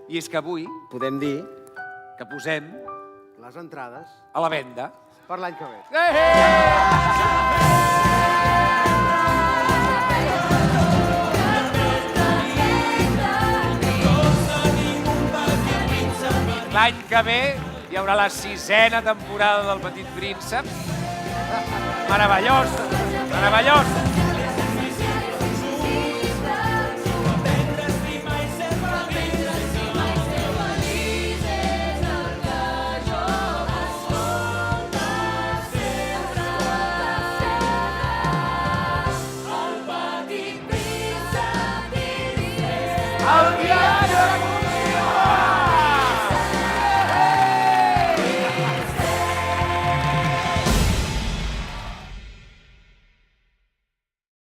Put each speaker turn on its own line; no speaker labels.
I és que avui
Podem dir
que posem
les entrades
a la venda.
per l'any que ve.
L'any que ve hi haurà la 6ª temporada del Petit Príncep. Meravellós, meravellós. El dia